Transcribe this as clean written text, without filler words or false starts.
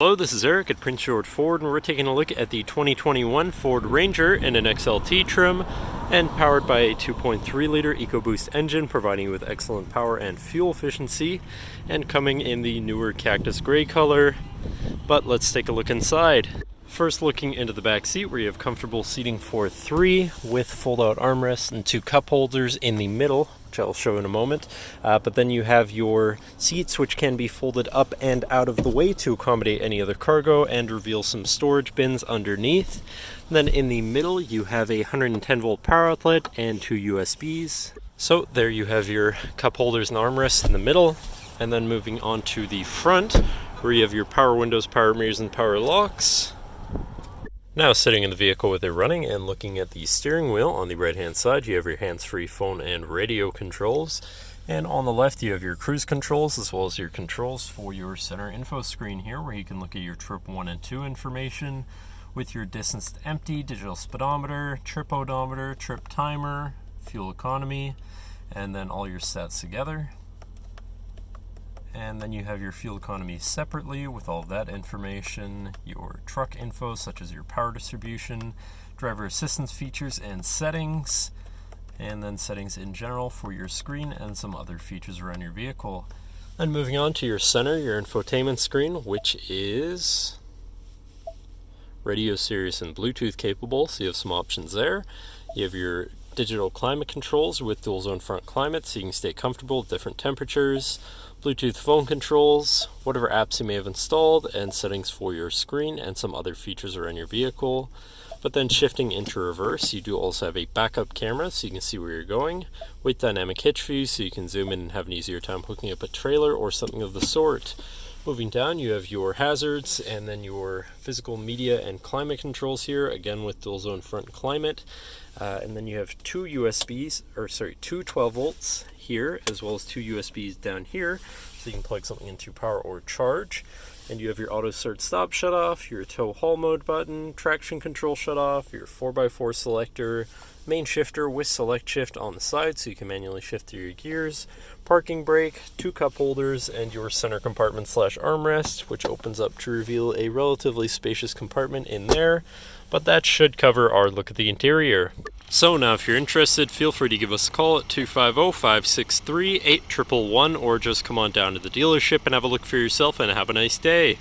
Hello, this is Eric at Prince George Ford, and we're taking a look at the 2021 Ford Ranger in an XLT trim and powered by a 2.3-liter EcoBoost engine, providing you with excellent power and fuel efficiency, and coming in the newer Cactus Grey color. But let's take a look inside. First, looking into the back seat, where you have comfortable seating for 3 with fold-out armrests and 2 cup holders in the middle, which I'll show in a moment. But then you have your seats, which can be folded up and out of the way to accommodate any other cargo and reveal some storage bins underneath. And then in the middle, you have a 110-volt power outlet and 2 USBs. So there you have your cup holders and armrests in the middle. And then moving on to the front, where you have your power windows, power mirrors, and power locks. Now sitting in the vehicle with it running and looking at the steering wheel, on the right hand side you have your hands-free phone and radio controls, and on the left you have your cruise controls as well as your controls for your center info screen here, where you can look at your trip 1 and 2 information with your distance to empty, digital speedometer, trip odometer, trip timer, fuel economy, and then all your stats together. And then you have your fuel economy separately with all of that information, your truck info such as your power distribution, driver assistance features and settings, and then settings in general for your screen and some other features around your vehicle. And moving on to your center, your infotainment screen, which is radio, Sirius, and Bluetooth capable, so you have some options there. You have your digital climate controls with dual zone front climate, so you can stay comfortable at different temperatures, Bluetooth phone controls, whatever apps you may have installed, and settings for your screen and some other features around your vehicle. But then shifting into reverse, you do also have a backup camera so you can see where you're going, with dynamic hitch view so you can zoom in and have an easier time hooking up a trailer or something of the sort. Moving down, you have your hazards and then your physical media and climate controls here, again with dual zone front climate. And then you have 2 12 volts here, as well as 2 USBs down here, so you can plug something into power or charge. And you have your auto start stop shut off, your tow haul mode button, traction control shut off, your 4x4 selector, main shifter with select shift on the side so you can manually shift through your gears, parking brake, 2 cup holders, and your center compartment / armrest, which opens up to reveal a relatively spacious compartment in there. But that should cover our look at the interior. So now if you're interested, feel free to give us a call at 250-563-8111, or just come on down to the dealership and have a look for yourself, and have a nice day.